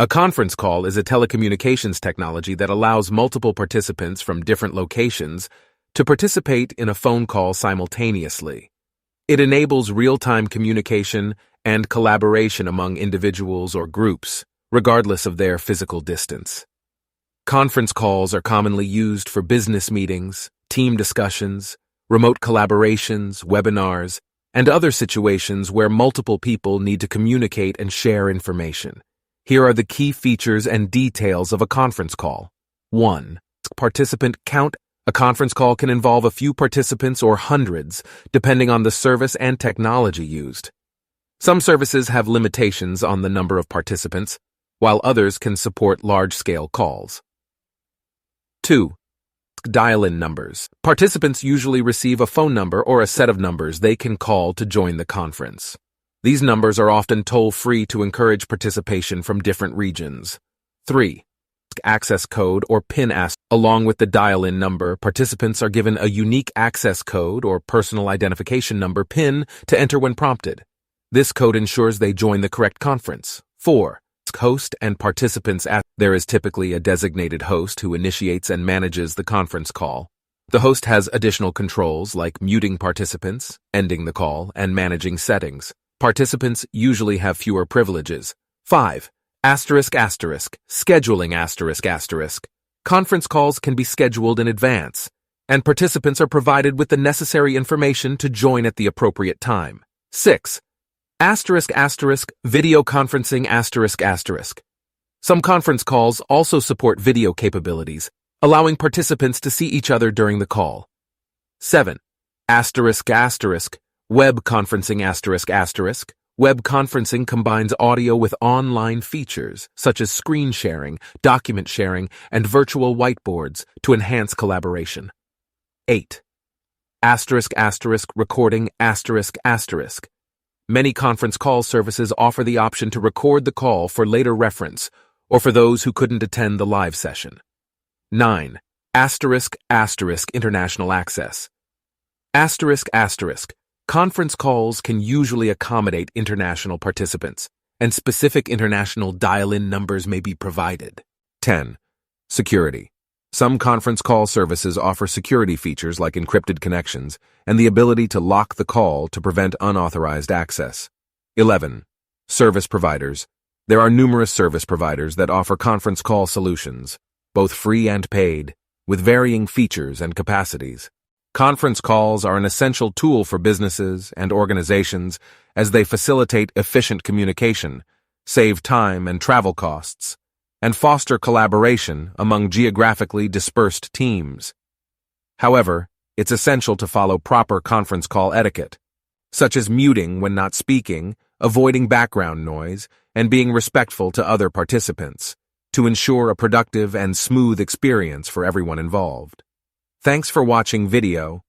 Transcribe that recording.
A conference call is a telecommunications technology that allows multiple participants from different locations to participate in a phone call simultaneously. It enables real-time communication and collaboration among individuals or groups, regardless of their physical distance. Conference calls are commonly used for business meetings, team discussions, remote collaborations, webinars, and other situations where multiple people need to communicate and share information. Here are the key features and details of a conference call. 1. Participant count. A conference call can involve a few participants or hundreds, depending on the service and technology used. Some services have limitations on the number of participants, while others can support large-scale calls. 2. Dial-in numbers. Participants usually receive a phone number or a set of numbers they can call to join the conference. These numbers are often toll-free to encourage participation from different regions. 3. Access code or PIN. Along with the dial-in number, participants are given a unique access code or personal identification number PIN to enter when prompted. This code ensures they join the correct conference. 4. Host and participants. There is typically a designated host who initiates and manages the conference call. The host has additional controls like muting participants, ending the call, and managing settings. Participants usually have fewer privileges. 5. Scheduling. Conference calls can be scheduled in advance, and participants are provided with the necessary information to join at the appropriate time. 6. Video conferencing. Some conference calls also support video capabilities, allowing participants to see each other during the call. 7. Web conferencing. Web conferencing combines audio with online features, such as screen sharing, document sharing, and virtual whiteboards to enhance collaboration. 8. Recording. Many conference call services offer the option to record the call for later reference, or for those who couldn't attend the live session. 9. International access. Conference calls can usually accommodate international participants, and specific international dial-in numbers may be provided. 10. Security. Some conference call services offer security features like encrypted connections and the ability to lock the call to prevent unauthorized access. 11. Service providers. There are numerous service providers that offer conference call solutions, both free and paid, with varying features and capacities. Conference calls are an essential tool for businesses and organizations as they facilitate efficient communication, save time and travel costs, and foster collaboration among geographically dispersed teams. However, it's essential to follow proper conference call etiquette, such as muting when not speaking, avoiding background noise, and being respectful to other participants, to ensure a productive and smooth experience for everyone involved. Thanks for watching video.